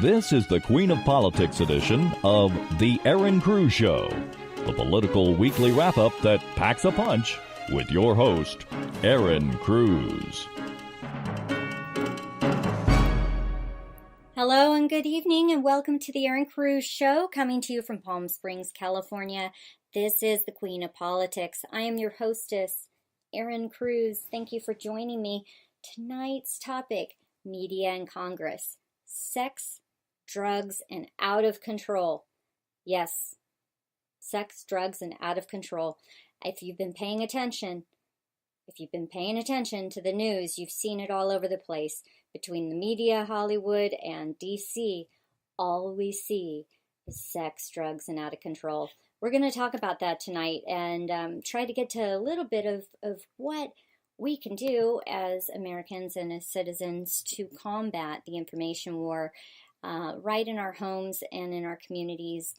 This is the Queen of Politics edition of The Aaron Cruz Show, the political weekly wrap-up that packs a punch with your host, Aaron Cruz. Hello and good evening and welcome to the Aaron Cruz Show, coming to you from Palm Springs, California. This is the Queen of Politics. I am your hostess, Aaron Cruz. Thank you for joining me. Tonight's topic, media and Congress. Sex, drugs, and out of control. Yes, sex, drugs, and out of control. If you've been paying attention to the news, you've seen it all over the place. Between the media, Hollywood, and DC, all we see is sex, drugs, and out of control. We're going to talk about that tonight and try to get to a little bit of what we can do as Americans and as citizens to combat the information war right in our homes and in our communities,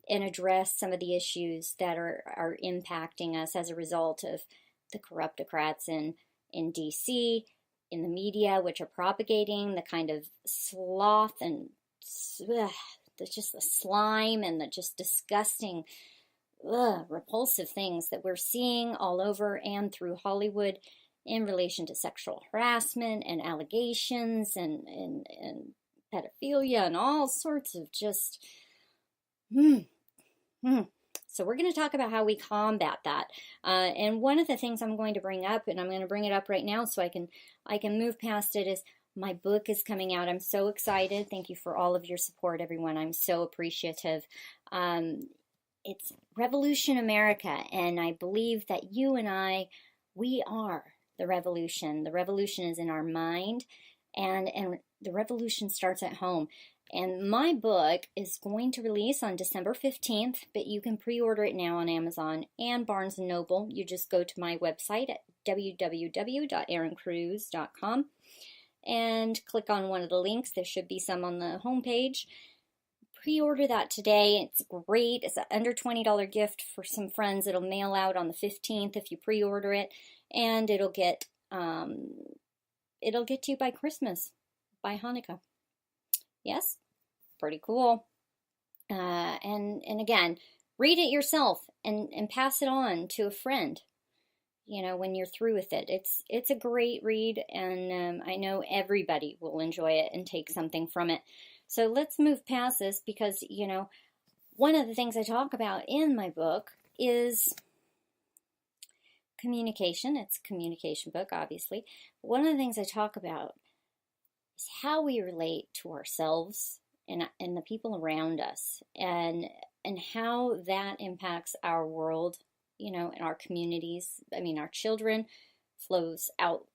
and address some of the issues that are impacting us as a result of the corruptocrats in DC, in the media, which are propagating the kind of sloth and just the slime and the just disgusting, repulsive things that we're seeing all over and through Hollywood in relation to sexual harassment and allegations and pedophilia and all sorts of just So we're going to talk about how we combat that. And one of the things I'm going to bring up, and I'm going to bring it up right now so I can move past it, is my book is coming out. I'm so excited. Thank you for all of your support, everyone. I'm so appreciative. It's Revolution America, and I believe that you and we are the revolution. The revolution is in our mind, and the revolution starts at home. And my book is going to release on December 15th, but you can pre-order it now on Amazon and Barnes & Noble. You just go to my website at www.aaroncruz.com and click on one of the links. There should be some on the homepage. Pre-order that today. It's great. It's an under $20 gift for some friends. It'll mail out on the 15th if you pre-order it, and it'll get to you by Christmas, by Hanukkah. Yes, pretty cool. And again, read it yourself and pass it on to a friend, when you're through with it. It's a great read, and I know everybody will enjoy it and take something from it. So let's move past this because, one of the things I talk about in my book is communication. It's a communication book, obviously. One of the things I talk about is how we relate to ourselves and the people around us, and how that impacts our world, and our communities. I mean, our children flows out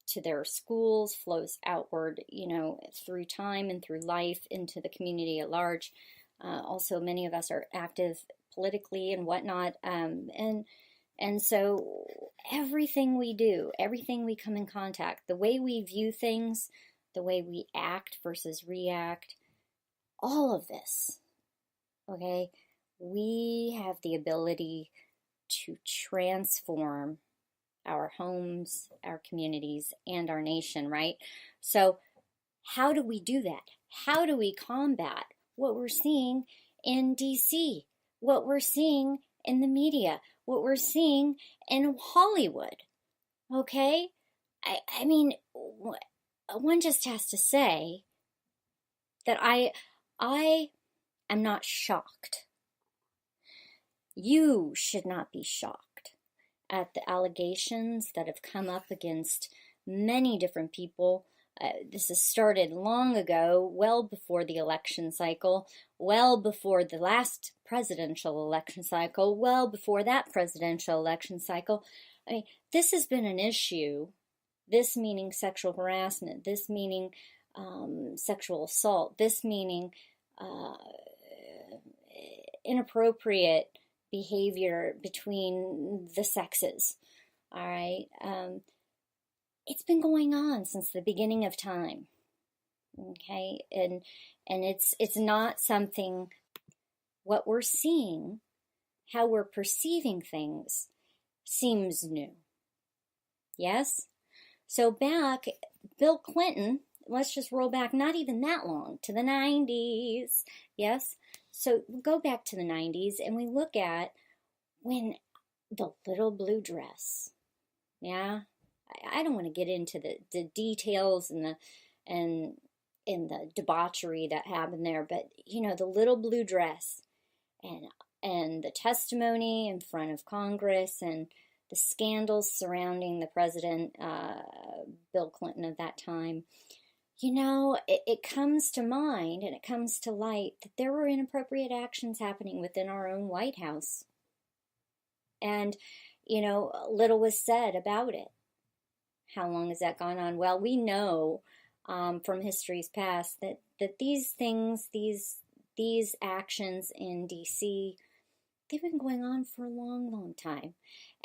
to their schools, flows outward, through time and through life into the community at large. Also, many of us are active politically and whatnot, and so everything we do, everything we come in contact, the way we view things, the way we act versus react, all of this, okay, we have the ability to transform our homes, our communities, and our nation, right? So how do we do that? How do we combat what we're seeing in DC, what we're seeing in the media, what we're seeing in Hollywood, okay? I mean, one just has to say that I am not shocked. You should not be shocked at the allegations that have come up against many different people. This has started long ago, well before the election cycle, well before the last presidential election cycle, well before that presidential election cycle. I mean, this has been an issue. This meaning sexual harassment, this meaning sexual assault, this meaning inappropriate behavior between the sexes. All right, it's been going on since the beginning of time. Okay, and it's not something. What we're seeing, how we're perceiving things, seems new. Yes. So back, Bill Clinton let's just roll back not even that long to the 90s. Yes? So we go back to the 90s and we look at when the little blue dress, yeah? I don't want to get into the details and the debauchery that happened there, but the little blue dress and the testimony in front of Congress and the scandals surrounding the president, Bill Clinton of that time, it comes to mind and it comes to light that there were inappropriate actions happening within our own White House. And, little was said about it. How long has that gone on? Well, we know from history's past that these things, these actions in D.C., they've been going on for a long, long time.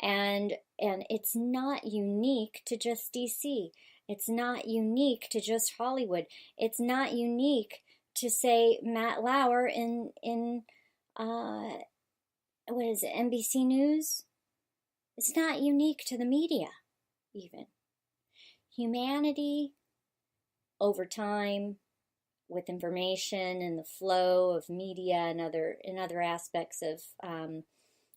And it's not unique to just D.C. It's not unique to just Hollywood. It's not unique to, say, Matt Lauer in what is it, NBC News? It's not unique to the media, even. Humanity, over time, with information and the flow of media and other aspects of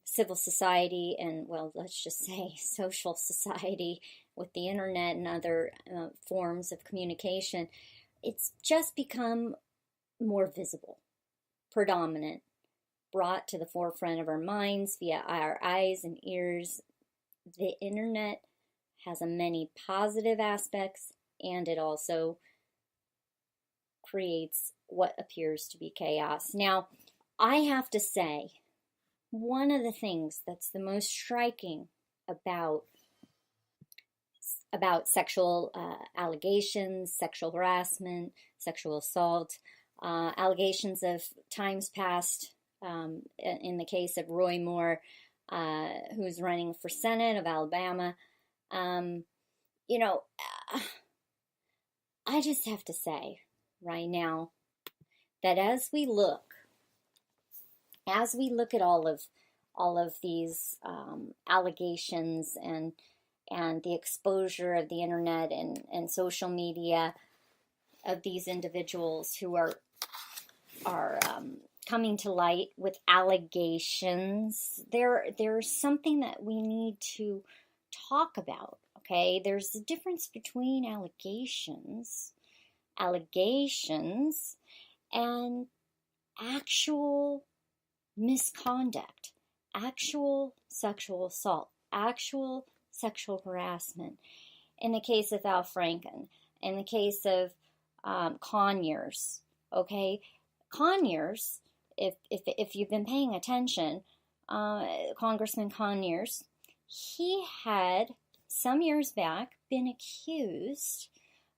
civil society and, well, let's just say social society with the internet and other forms of communication, it's just become more visible, predominant, brought to the forefront of our minds via our eyes and ears. The internet has a many positive aspects, and it also creates what appears to be chaos. Now, I have to say, one of the things that's the most striking about sexual allegations, sexual harassment, sexual assault, allegations of times past, in the case of Roy Moore, who's running for Senate of Alabama, I just have to say right now that as we look at all of these allegations and the exposure of the internet and social media of these individuals who are coming to light with allegations, there's something that we need to talk about. Okay, there's a difference between allegations and actual misconduct, actual sexual assault, actual sexual harassment. In the case of Al Franken, in the case of Conyers, okay, Conyers, if you've been paying attention, Congressman Conyers, he had some years back been accused,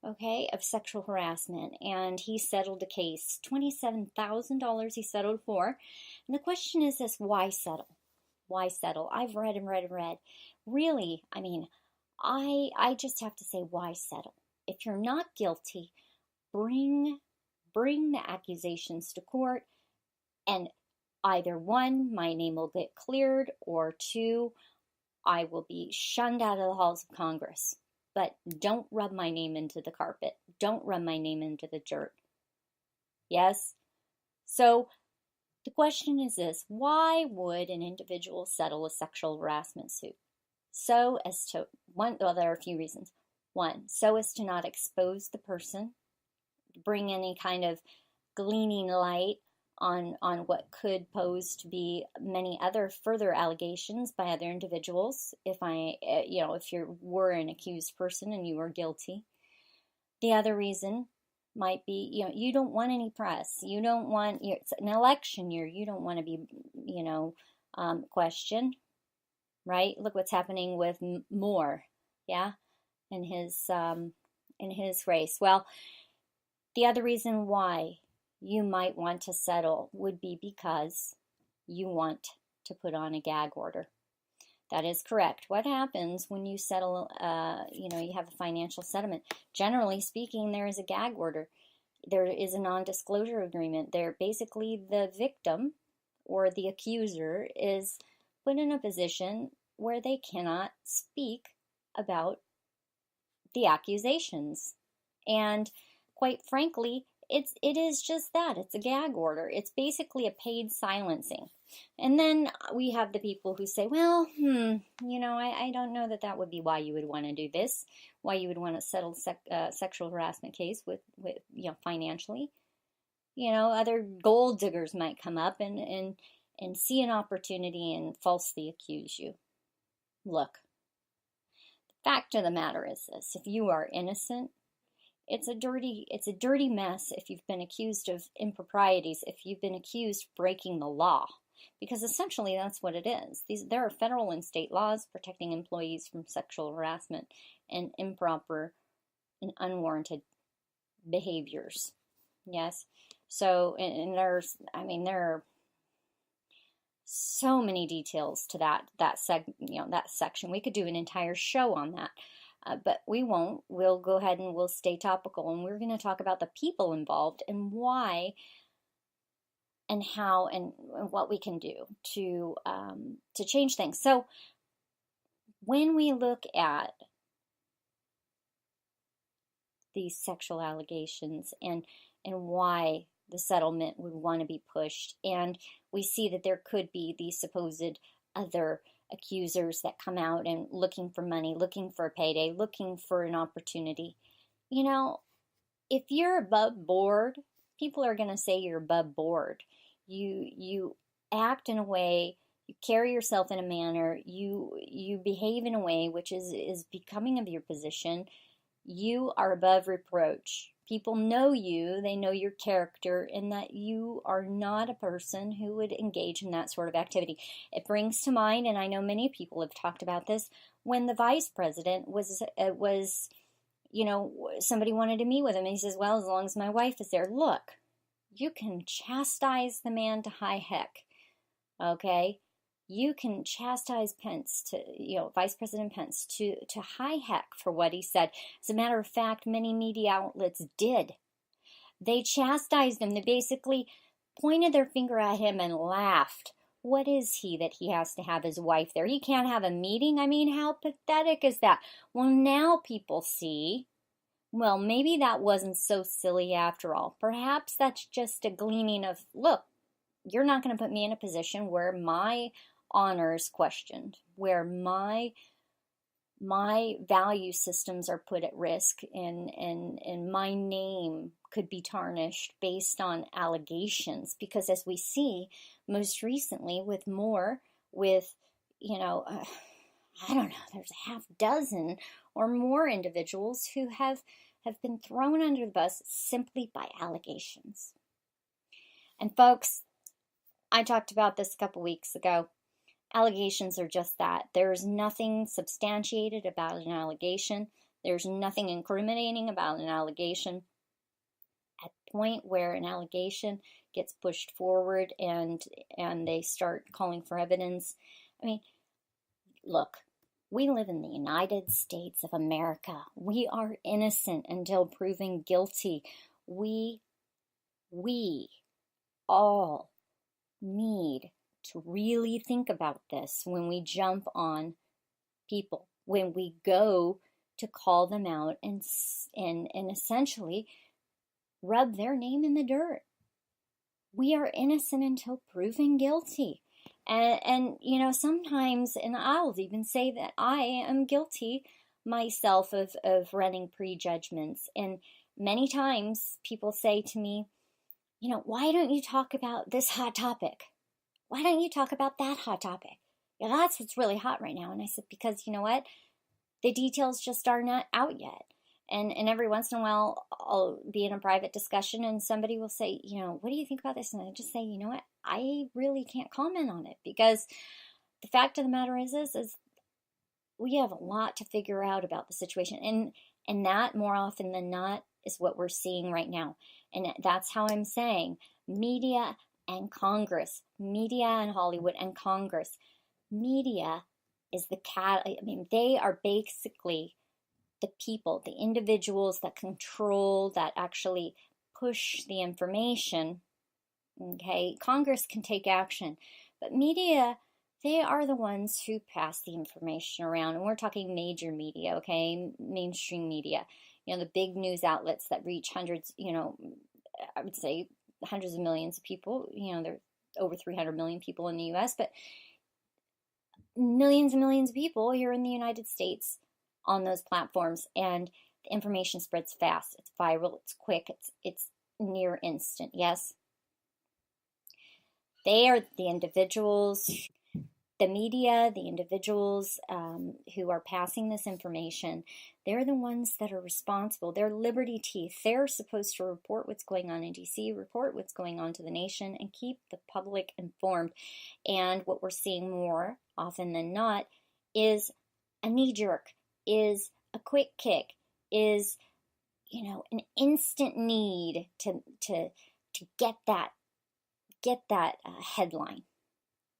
okay, of sexual harassment, and he settled a case. $27,000 he settled for. And the question is this: why settle? Why settle? I've read and read and read. Really, I mean, I just have to say, why settle? If you're not guilty, bring the accusations to court, and either one, my name will get cleared, or two, I will be shunned out of the halls of Congress. But don't rub my name into the carpet. Don't rub my name into the dirt. Yes? So the question is this: why would an individual settle a sexual harassment suit? So as to, there are a few reasons. One, so as to not expose the person, bring any kind of gleaning light on what could pose to be many other further allegations by other individuals if you were an accused person and you were guilty. The other reason might be, you don't want any press. You don't want, it's an election year. You don't want to be, questioned, right? Look what's happening with Moore, yeah, in his race. Well, the other reason why you might want to settle would be because you want to put on a gag order. That is correct. What happens when you settle, you have a financial settlement? Generally speaking, there is a gag order. There is a non-disclosure agreement. There, basically, the victim or the accuser is put in a position where they cannot speak about the accusations. And quite frankly, it is just that. It's a gag order. It's basically a paid silencing. And then we have the people who say, well, I don't know that that would be why you would want to do this, why you would want to settle sexual harassment case with financially. Other gold diggers might come up and see an opportunity and falsely accuse you. Look, the fact of the matter is this: if you are innocent, it's a dirty mess if you've been accused of improprieties, if you've been accused of breaking the law, because essentially that's what it is. There are federal and state laws protecting employees from sexual harassment and improper and unwarranted behaviors. Yes. So, and there are so many details to that section. We could do an entire show on that. But we won't. We'll go ahead and we'll stay topical, and we're going to talk about the people involved and why and how and what we can do to change things. So when we look at these sexual allegations and why the settlement would want to be pushed, and we see that there could be these supposed other accusers that come out and looking for money, looking for a payday, looking for an opportunity. If you're above board, people are going to say you're above board. You act in a way, you carry yourself in a manner, you behave in a way which is becoming of your position. You are above reproach. People know you, they know your character, and that you are not a person who would engage in that sort of activity. It brings to mind, and I know many people have talked about this, when the vice president was somebody wanted to meet with him, and he says, well, as long as my wife is there. Look, you can chastise the man to high heck, okay? You can chastise Pence Vice President Pence to high heck for what he said. As a matter of fact, many media outlets did. They chastised him. They basically pointed their finger at him and laughed. What is he that he has to have his wife there? He can't have a meeting? I mean, how pathetic is that? Well, now people see, well, maybe that wasn't so silly after all. Perhaps that's just a gleaning of, look, you're not going to put me in a position where my honor is questioned, where my value systems are put at risk, and my name could be tarnished based on allegations. Because as we see most recently I don't know, there's a half dozen or more individuals who have been thrown under the bus simply by allegations. And folks, I talked about this a couple weeks ago. Allegations are just that. There's nothing substantiated about an allegation. There's nothing incriminating about an allegation. At the point where an allegation gets pushed forward and they start calling for evidence, I mean, look, we live in the United States of America. We are innocent until proven guilty. We all need to really think about this when we jump on people, when we go to call them out and essentially rub their name in the dirt. We are innocent until proven guilty. And sometimes, and I'll even say that I am guilty myself of running prejudgments. And many times people say to me, why don't you talk about this hot topic? Why don't you talk about that hot topic? That's what's really hot right now. And I said, because you know what? The details just are not out yet. And every once in a while, I'll be in a private discussion and somebody will say, what do you think about this? And I just say, you know what? I really can't comment on it, because the fact of the matter is we have a lot to figure out about the situation. And that, more often than not, is what we're seeing right now. And that's how I'm saying media and Congress, media and Hollywood and Congress. Media is they are basically the people, the individuals that control, that actually push the information. Okay, Congress can take action, but media, they are the ones who pass the information around. And we're talking major media, okay, mainstream media. the big news outlets that reach hundreds, I would say hundreds of millions of people. There are over 300 million people in the US, but millions and millions of people here in the United States on those platforms, and the information spreads fast. It's viral, it's quick, it's near instant. Yes, they are the individuals, the media, the individuals who are passing this information. They're the ones that are responsible. They're liberty teeth. They're supposed to report what's going on in DC, report what's going on to the nation, and keep the public informed. And what we're seeing more often than not is a knee jerk, is a quick kick, is an instant need to get that headline,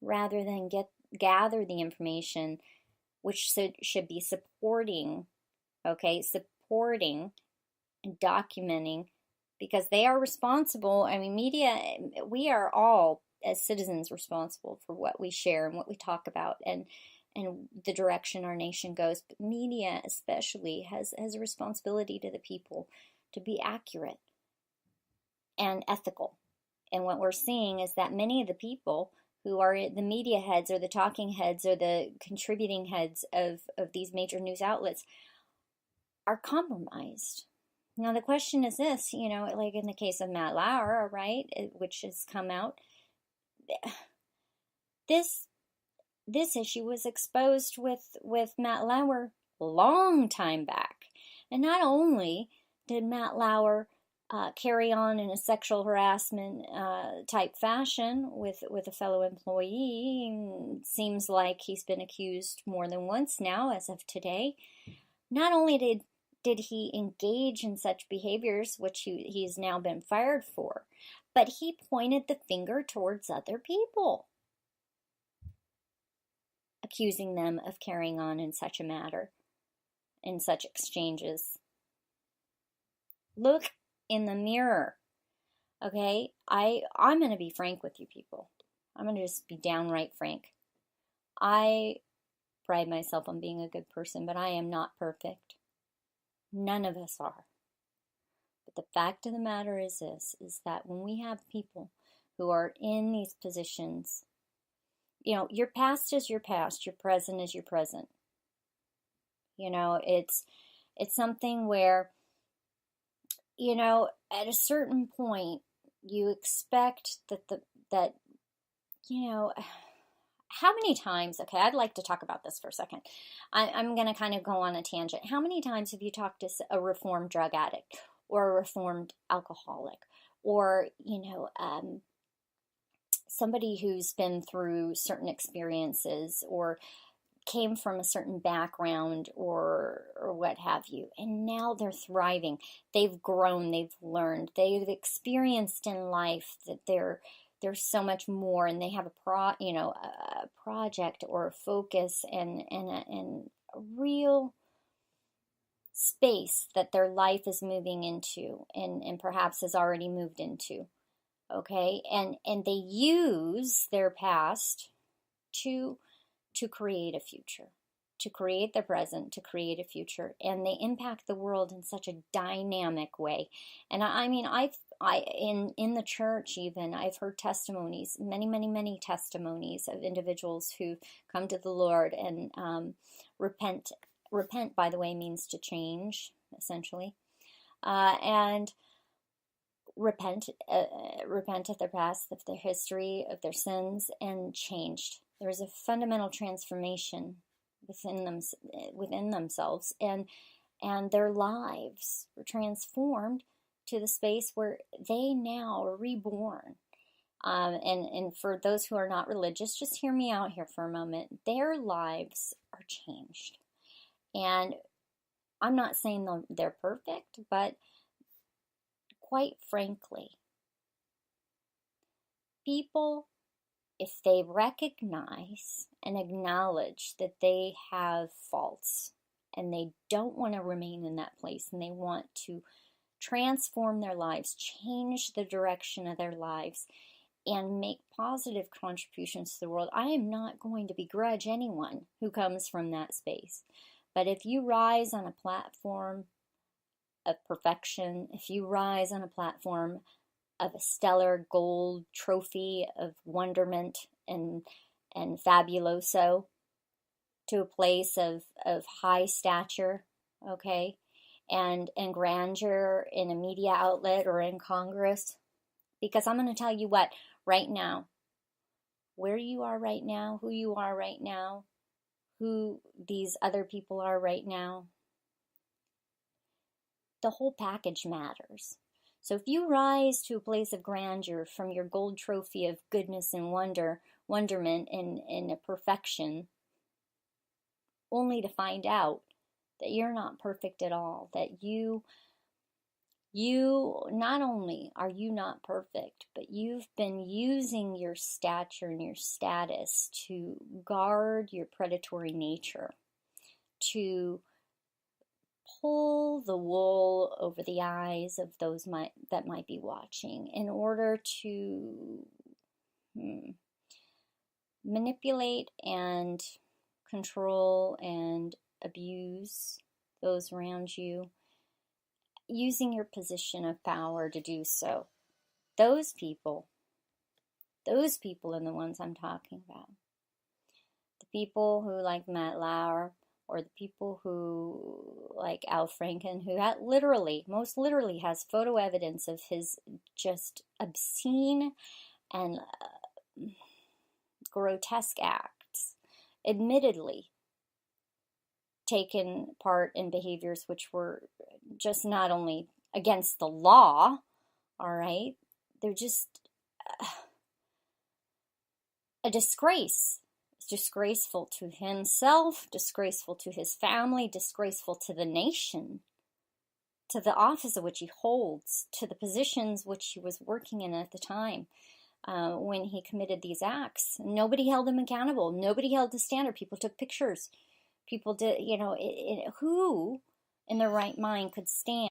rather than gather the information, which should be supporting and documenting, because they are responsible. I mean, media, we are all as citizens responsible for what we share and what we talk about, and the direction our nation goes. But media especially has a responsibility to the people to be accurate and ethical. And what we're seeing is that many of the people who are the media heads or the talking heads or the contributing heads of these major news outlets are compromised. Now, the question is this, like in the case of Matt Lauer, right, which has come out, this issue was exposed with Matt Lauer a long time back. And not only did Matt Lauer carry on in a sexual harassment type fashion with a fellow employee, seems like he's been accused more than once now as of today. Not only did he engage in such behaviors, which he's now been fired for, but he pointed the finger towards other people, accusing them of carrying on in such a matter, in such exchanges. Look in the mirror, okay? I'm going to be frank with you people. I'm going to just be downright frank. I pride myself on being a good person, but I am not perfect. None of us are. But the fact of the matter is this, is that when we have people who are in these positions, your past is your past, your present is your present. It's something where, at a certain point, you expect that how many times, okay, I'd like to talk about this for a second. I'm going to kind of go on a tangent. How many times have you talked to a reformed drug addict or a reformed alcoholic, or, somebody who's been through certain experiences or came from a certain background or what have you, and now they're thriving. They've grown, they've learned, they've experienced in life that they're so much more, and they have a project or a focus and a real space that their life is moving into and perhaps has already moved into. Okay, and they use their past to create a future, to create the present, to create a future, and they impact the world in such a dynamic way. And I mean, in the church even, I've heard testimonies, many testimonies of individuals who come to the Lord and repent. Repent, by the way, means to change, essentially, and repent of their past, of their history, of their sins, and changed. There was a fundamental transformation within themselves, and their lives were transformed to the space where they now are reborn. And for those who are not religious, just hear me out here for a moment. Their lives are changed. And I'm not saying they're perfect, but quite frankly, people, if they recognize and acknowledge that they have faults and they don't want to remain in that place and they want to transform their lives, change the direction of their lives, and make positive contributions to the world, I am not going to begrudge anyone who comes from that space. But if you rise on a platform of perfection, if you rise on a platform of a stellar gold trophy of wonderment and fabuloso, to a place of high stature, okay, and grandeur in a media outlet or in Congress. Because I'm going to tell you what, right now, where you are right now, who you are right now, who these other people are right now, the whole package matters. So if you rise to a place of grandeur from your gold trophy of goodness and wonderment and a perfection, only to find out that you're not perfect at all, that you not only are you not perfect, but you've been using your stature and your status to guard your predatory nature, to pull the wool over the eyes of those that might be watching in order to manipulate and control and abuse those around you, using your position of power to do so. Those people are the ones I'm talking about. The people who like Matt Lauer, or the people who like Al Franken, who most literally has photo evidence of his just obscene and grotesque acts, admittedly taken part in behaviors which were just not only against the law, all right, they're just a disgrace. It's disgraceful to himself, disgraceful to his family, disgraceful to the nation, to the office of which he holds, to the positions which he was working in at the time when he committed these acts. Nobody held him accountable. Nobody held the standard. People took pictures. People did, who in their right mind could stand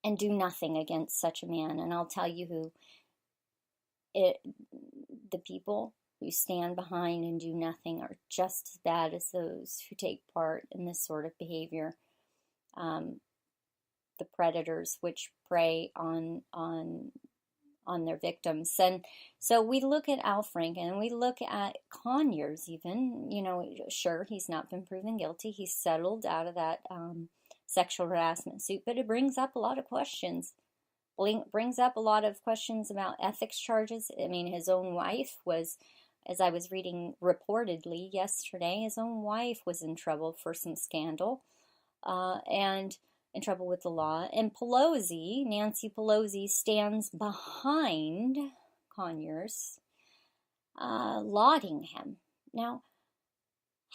and do nothing against such a man? And I'll tell you who. The people who stand behind and do nothing are just as bad as those who take part in this sort of behavior. The predators which prey on their victims. And so we look at Al Franken and we look at Conyers even, sure, he's not been proven guilty. He's settled out of that sexual harassment suit, but it brings up a lot of questions. Brings up a lot of questions about ethics charges. I mean, his own wife was, as I was reading reportedly yesterday, his own wife was in trouble for some scandal and in trouble with the law. And Nancy Pelosi, stands behind Conyers, lauding him. Now,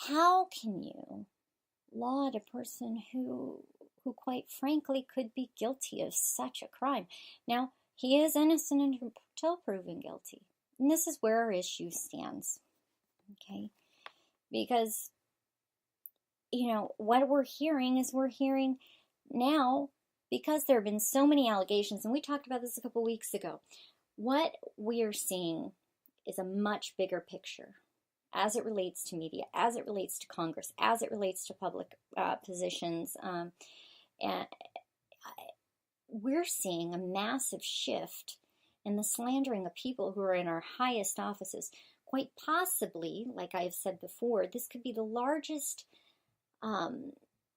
how can you laud a person who quite frankly could be guilty of such a crime? Now, he is innocent until proven guilty. And this is where our issue stands. Okay? Because, what we're hearing now, because there have been so many allegations, and we talked about this a couple weeks ago, what we are seeing is a much bigger picture as it relates to media, as it relates to Congress, as it relates to public positions. And we're seeing a massive shift in the slandering of people who are in our highest offices. Quite possibly, like I've said before, this could be the largest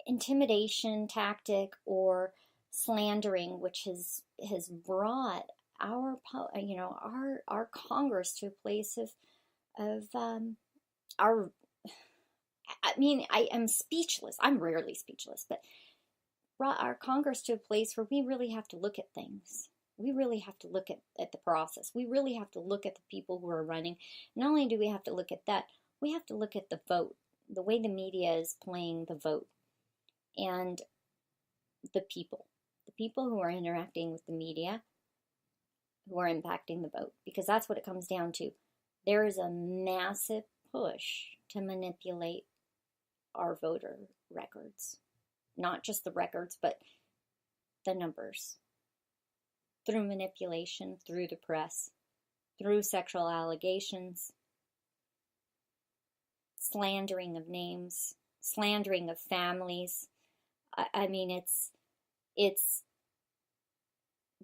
intimidation tactic or slandering which has brought our Congress to a place of our. I mean, I am speechless. I'm rarely speechless, but brought our Congress to a place where we really have to look at things. We really have to look at the process. We really have to look at the people who are running. Not only do we have to look at that, we have to look at the vote, the way the media is playing the vote, and the people who are interacting with the media, who are impacting the vote, because that's what it comes down to. There is a massive push to manipulate our voter records. Not just the records, but the numbers. Through manipulation, through the press, through sexual allegations, slandering of names, slandering of families. I mean,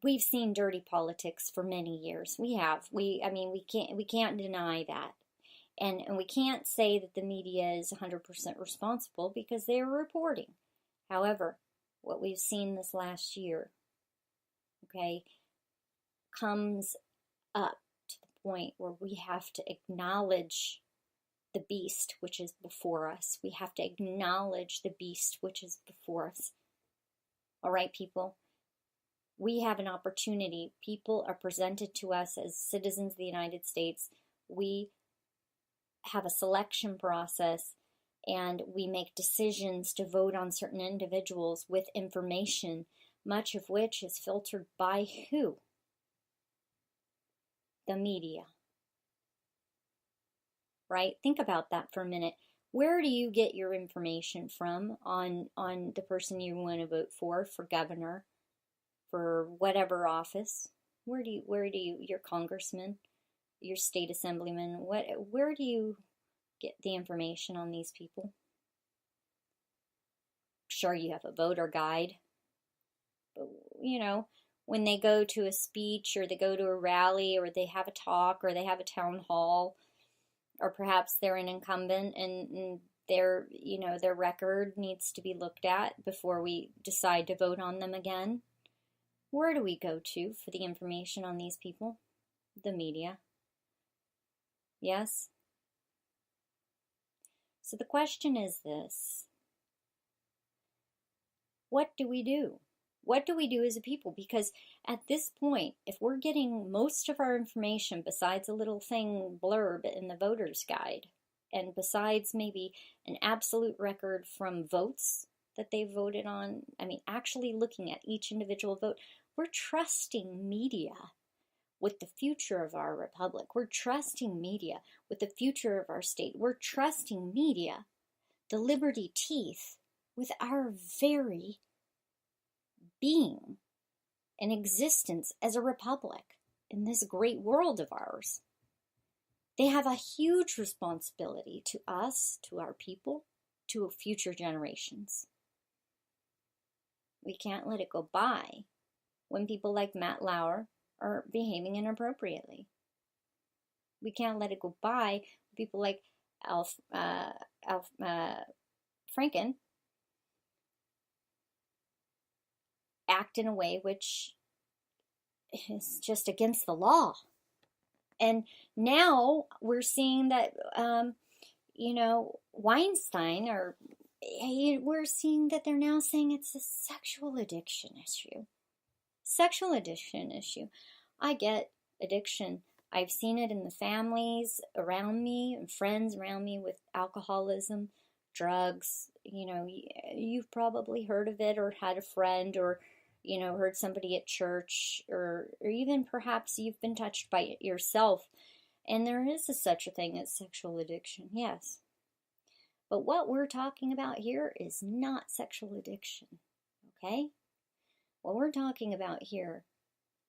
We've seen dirty politics for many years. We have. We can't deny that. And we can't say that the media is 100% responsible because they're reporting. However, what we've seen this last year, okay, comes up to the point where we have to acknowledge the beast which is before us. We have to acknowledge the beast which is before us. All right, people? We have an opportunity. People are presented to us as citizens of the United States. We have a selection process, and we make decisions to vote on certain individuals with information, much of which is filtered by who? The media. Right? Think about that for a minute. Where do you get your information from on the person you want to vote for governor, for whatever office? Where do you your congressman, your state assemblyman, where do you get the information on these people? Sure, you have a voter guide, but when they go to a speech or they go to a rally or they have a talk or they have a town hall, or perhaps they're an incumbent and their record needs to be looked at before we decide to vote on them again. Where do we go to for the information on these people? The media. Yes? So the question is this: what do we do? What do we do as a people? Because at this point, if we're getting most of our information besides a little thing blurb in the voter's guide, and besides maybe an absolute record from votes that they voted on, actually looking at each individual vote, we're trusting media with the future of our republic. We're trusting media with the future of our state. We're trusting media, the liberty teeth, with our very being and existence as a republic in this great world of ours. They have a huge responsibility to us, to our people, to future generations. We can't let it go by when people like Matt Lauer are behaving inappropriately. We can't let it go by when people like Alf Franken act in a way which is just against the law. And now we're seeing that, Weinstein, we're seeing that they're now saying it's a sexual addiction issue. Sexual addiction issue. I get addiction. I've seen it in the families around me and friends around me with alcoholism, drugs. You've probably heard of it or had a friend or heard somebody at church, or even perhaps you've been touched by it yourself. And there is such a thing as sexual addiction, yes. But what we're talking about here is not sexual addiction, okay? What we're talking about here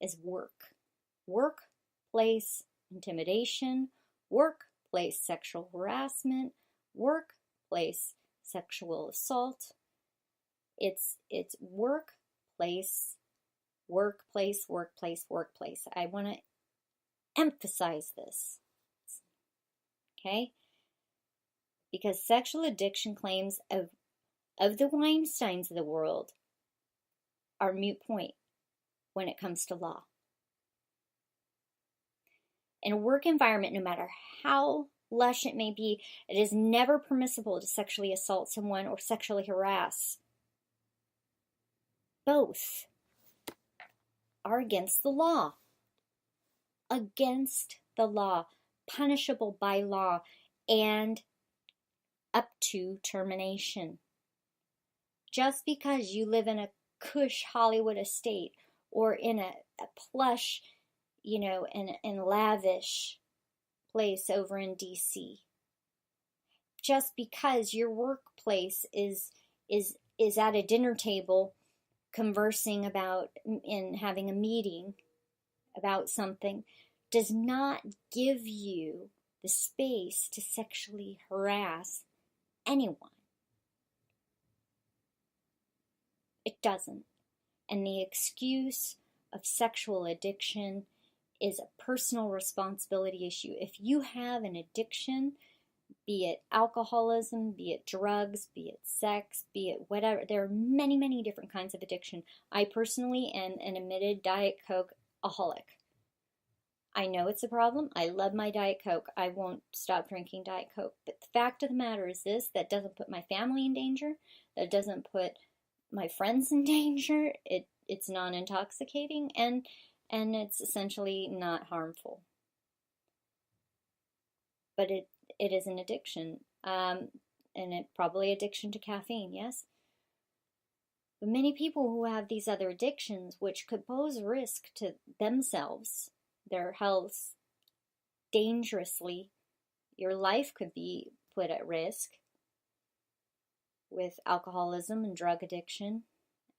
is work. Workplace intimidation, workplace sexual harassment, workplace sexual assault. It's workplace. I want to emphasize this, okay? Because sexual addiction claims of the Weinsteins of the world are moot point when it comes to law. In a work environment, no matter how lush it may be, it is never permissible to sexually assault someone or sexually harass. Both are against the law. Against the law. Punishable by law and up to termination. Just because you live in a cush Hollywood estate or in a plush, and lavish place over in DC. Just because your workplace is at a dinner table conversing about and having a meeting about something does not give you the space to sexually harass anyone. It doesn't. And the excuse of sexual addiction is a personal responsibility issue. If you have an addiction, be it alcoholism, be it drugs, be it sex, be it whatever, there are many, many different kinds of addiction. I personally am an admitted Diet Coke-aholic. I know it's a problem. I love my Diet Coke. I won't stop drinking Diet Coke. But the fact of the matter is this: that doesn't put my family in danger. That doesn't put my friends in danger. It's non-intoxicating, and it's essentially not harmful. But it is an addiction, and it probably addiction to caffeine, yes. But many people who have these other addictions, which could pose a risk to themselves, their health, dangerously, your life could be put at risk with alcoholism and drug addiction,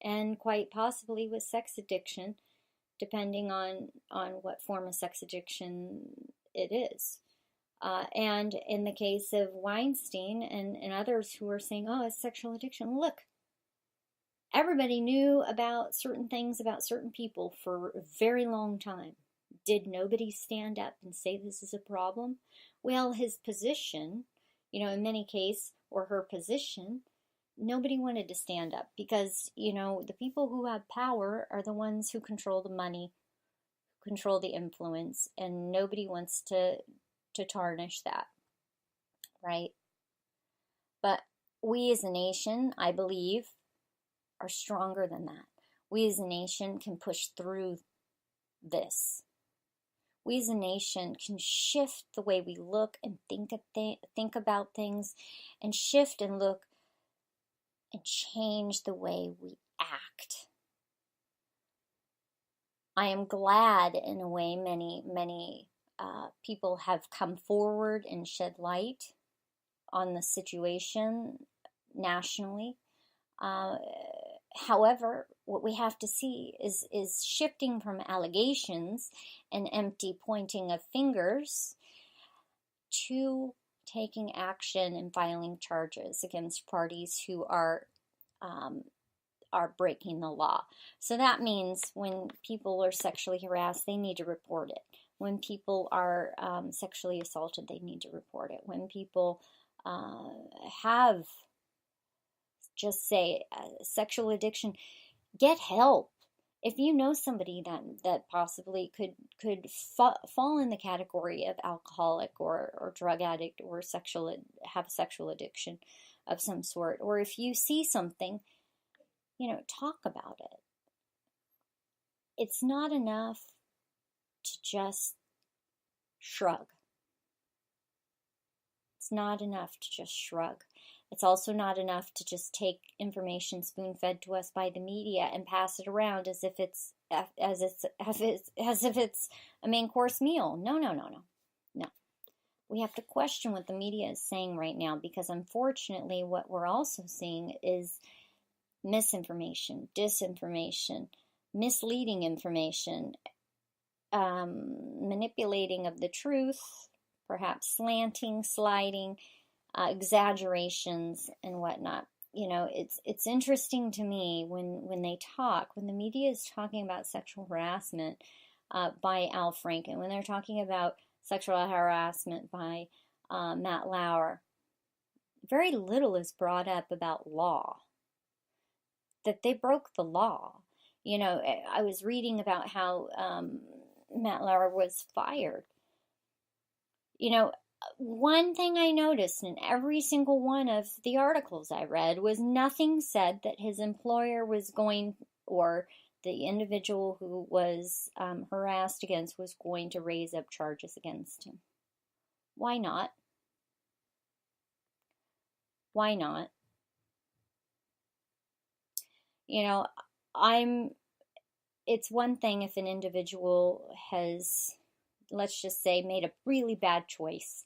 and quite possibly with sex addiction, depending on what form of sex addiction it is. And in the case of Weinstein and others who are saying, oh, it's sexual addiction, look, everybody knew about certain things about certain people for a very long time. Did nobody stand up and say this is a problem? Well, his position, in many cases, or her position, nobody wanted to stand up because, the people who have power are the ones who control the money, control the influence, and nobody wants to tarnish that, right? But we as a nation, I believe, are stronger than that. We as a nation can push through this. We as a nation can shift the way we look and think about things, and shift and look and change the way we act. I am glad, in a way, many people have come forward and shed light on the situation nationally. However, what we have to see is shifting from allegations and empty pointing of fingers to taking action and filing charges against parties who are breaking the law. So that means when people are sexually harassed, they need to report it. When people are sexually assaulted, they need to report it. When people have, just say, sexual addiction, get help. If you know somebody that possibly could fall in the category of alcoholic or drug addict or have a sexual addiction of some sort, or if you see something, talk about it. It's not enough to just shrug. It's not enough to just shrug. It's also not enough to just take information spoon-fed to us by the media and pass it around as if it's a main course meal. No. We have to question what the media is saying right now, because unfortunately what we're also seeing is misinformation, disinformation, misleading information, manipulating of the truth, perhaps slanting, sliding, exaggerations and whatnot. It's interesting to me when the media is talking about sexual harassment by Al Franken, when they're talking about sexual harassment by Matt Lauer, very little is brought up about law, that they broke the law. I was reading about how Matt Lauer was fired. One thing I noticed in every single one of the articles I read was nothing said that his employer was going, or the individual who was harassed against was going to raise up charges against him. Why not? Why not? It's one thing if an individual has, let's just say, made a really bad choice,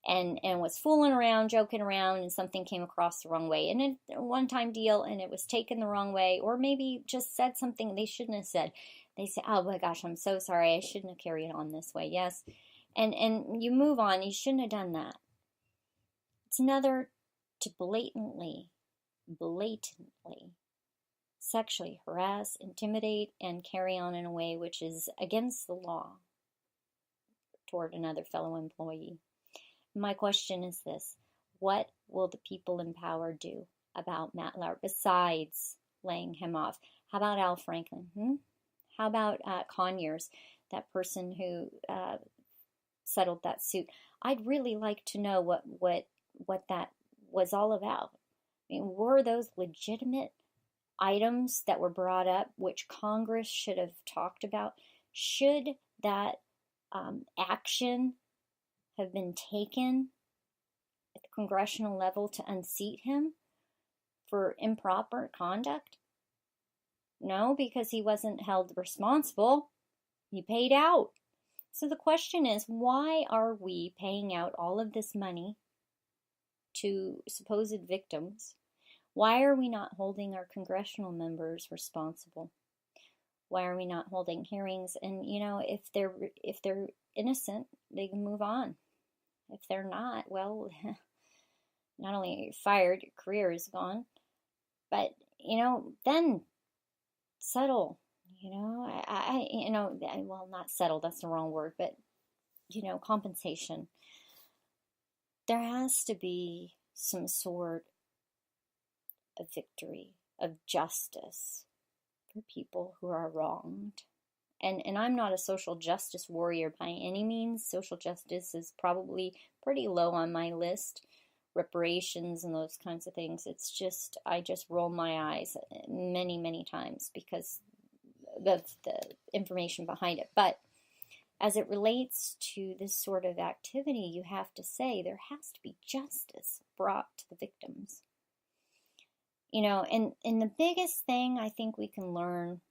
and was fooling around, joking around, and something came across the wrong way, and a one-time deal, and it was taken the wrong way, or maybe just said something they shouldn't have said. They say, oh my gosh, I'm so sorry, I shouldn't have carried on this way. Yes, and you move on. You shouldn't have done that. It's another to blatantly sexually harass, intimidate, and carry on in a way which is against the law toward another fellow employee. My question is this: what will the people in power do about Matt Lauer besides laying him off? How about Al Franken? How about Conyers, that person who settled that suit? I'd really like to know what that was all about. I mean, were those legitimate items that were brought up, which Congress should have talked about? Should that action have been taken at the congressional level to unseat him for improper conduct? No, because he wasn't held responsible. He paid out. So the question is, why are we paying out all of this money to supposed victims? Why are we not holding our congressional members responsible? Why are we not holding hearings? And if they're innocent, they can move on. If they're not, well, not only are you fired, your career is gone, but then settle. Well, not settle, that's the wrong word, but compensation. There has to be some sort of victory, of justice for people who are wronged. And I'm not a social justice warrior by any means. Social justice is probably pretty low on my list. Reparations and those kinds of things. It's just, I just roll my eyes many, many times because of the information behind it. But as it relates to this sort of activity, you have to say there has to be justice brought to the victims. And the biggest thing I think we can learn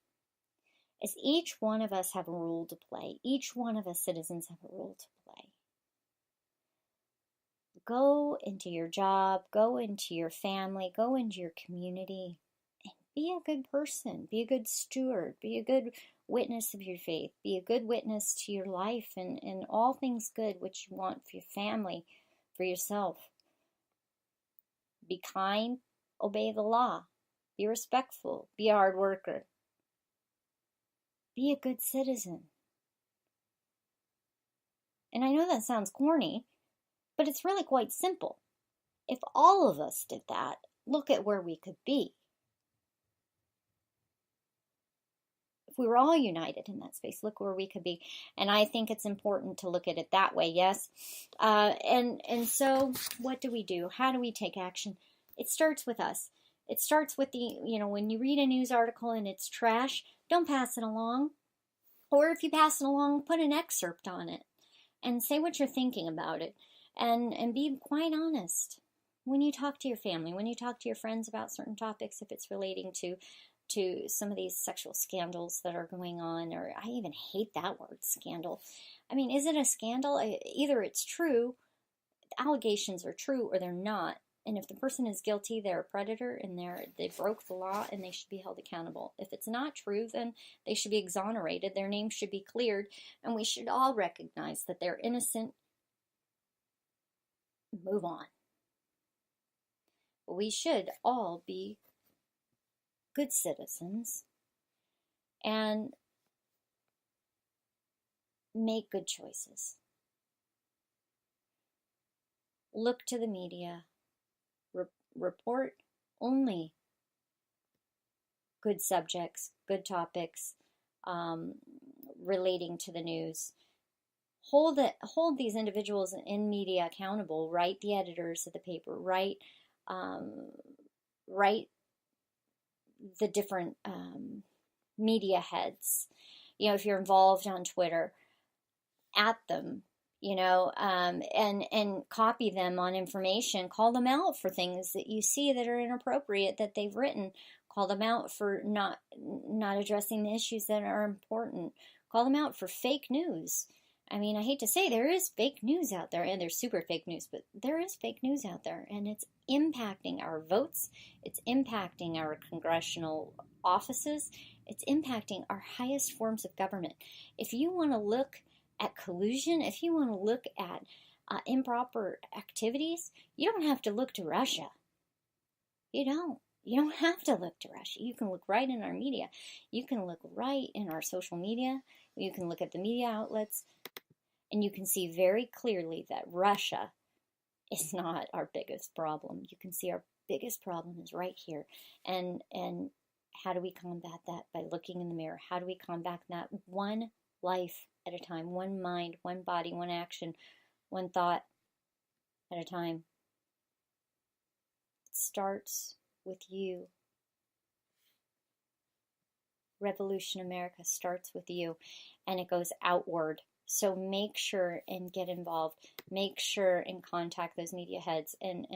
is each one of us have a role to play. Each one of us citizens have a role to play. Go into your job, go into your family, go into your community, and be a good person, be a good steward, be a good witness of your faith, be a good witness to your life and all things good which you want for your family, for yourself. Be kind, obey the law, be respectful, be a hard worker. Be a good citizen. And I know that sounds corny, but it's really quite simple. If all of us did that, look at where we could be. If we were all united in that space, look where we could be. And I think it's important to look at it that way, yes. And so what do? How do we take action? It starts with us. It starts with when you read a news article and it's trash, don't pass it along. Or if you pass it along, put an excerpt on it and say what you're thinking about it. And be quite honest when you talk to your family, when you talk to your friends about certain topics, if it's relating to some of these sexual scandals that are going on, or I even hate that word, scandal. I mean, is it a scandal? Either it's true, the allegations are true, or they're not. And if the person is guilty, they're a predator and they broke the law and they should be held accountable. If it's not true, then they should be exonerated. Their name should be cleared. And we should all recognize that they're innocent. Move on. But we should all be good citizens and make good choices. Look to the media. Report only good subjects, good topics relating to the news. Hold these individuals in media accountable. Write the editors of the paper. Write the different media heads. If you're involved on Twitter, at them. And copy them on information. Call them out for things that you see that are inappropriate that they've written. Call them out for not addressing the issues that are important. Call them out for fake news. I mean, I hate to say there is fake news out there, and there's super fake news, but there is fake news out there, and it's impacting our votes. It's impacting our congressional offices. It's impacting our highest forms of government. If you want to look at collusion, if you want to look at improper activities, you don't have to look to Russia. You don't. You don't have to look to Russia. You can look right in our media. You can look right in our social media. You can look at the media outlets, and you can see very clearly that Russia is not our biggest problem. You can see our biggest problem is right here. And how do we combat that? By looking in the mirror. How do we combat that? One life at a time, one mind, one body, one action, one thought at a time. It starts with you. Revolution America starts with you, and it goes outward. So make sure and get involved. Make sure and contact those media heads and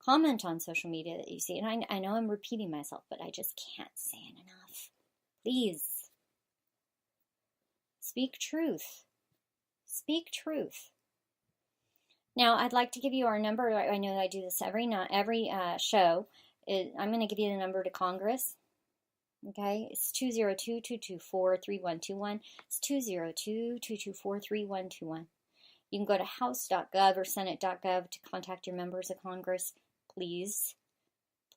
comment on social media that you see. And I know I'm repeating myself, but I just can't say it enough. Please. Speak truth. Speak truth. Now, I'd like to give you our number. I know that I do this every show. I'm going to give you the number to Congress. Okay, it's 202-224-3121. It's 202-224-3121. You can go to house.gov or senate.gov to contact your members of Congress. Please,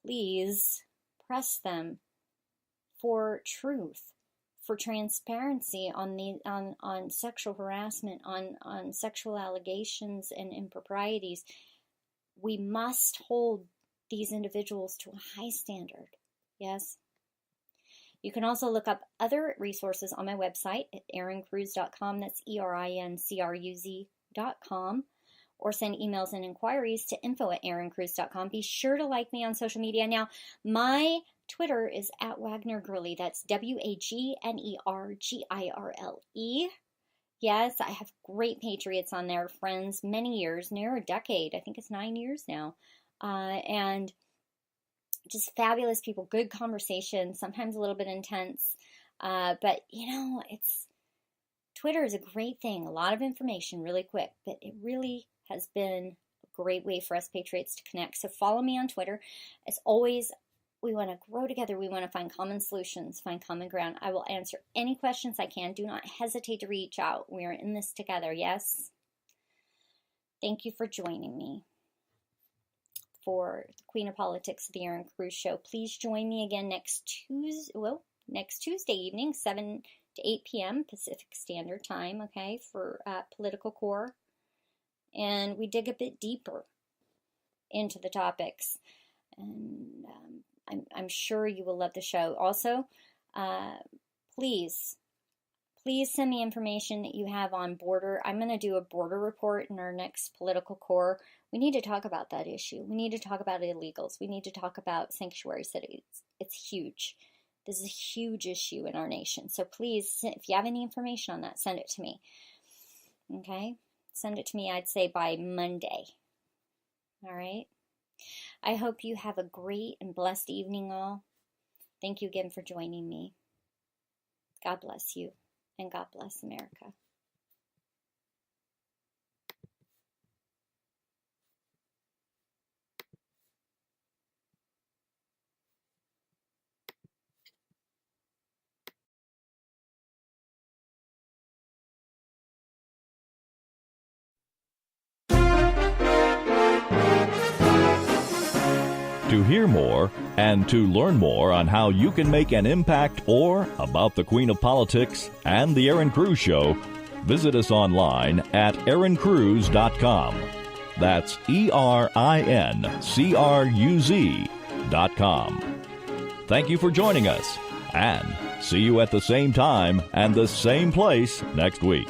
please press them for truth, for transparency on sexual harassment, on sexual allegations and improprieties. We must hold these individuals to a high standard. Yes. You can also look up other resources on my website at erincruz.com. That's erincruz.com. Or send emails and inquiries to info@erincruz.com. Be sure to like me on social media. Now, my Twitter is @WagnerGirlie. That's WagnerGirle. Yes, I have great patriots on there, friends, many years, near a decade. I think it's 9 years now. And just fabulous people, good conversation, sometimes a little bit intense. But, Twitter is a great thing. A lot of information really quick, but it really has been a great way for us patriots to connect. So follow me on Twitter. As always, we want to grow together. We want to find common solutions, find common ground. I will answer any questions I can. Do not hesitate to reach out. We are in this together, yes? Thank you for joining me for the Queen of Politics of the Erin Cruz Show. Please join me again next Tuesday evening, 7 to 8 p.m. Pacific Standard Time, okay, for Political Core. And we dig a bit deeper into the topics. And I'm sure you will love the show. Also, please send me information that you have on border. I'm going to do a border report in our next Political Core. We need to talk about that issue. We need to talk about illegals. We need to talk about sanctuary cities. It's huge. This is a huge issue in our nation. So please, if you have any information on that, send it to me. Okay? Send it to me, I'd say, by Monday. All right? I hope you have a great and blessed evening, all. Thank you again for joining me. God bless you, and God bless America. To hear more and to learn more on how you can make an impact or about the Queen of Politics and the Erin Cruz Show, visit us online at erincruz.com. That's erincruz.com. Thank you for joining us, and see you at the same time and the same place next week.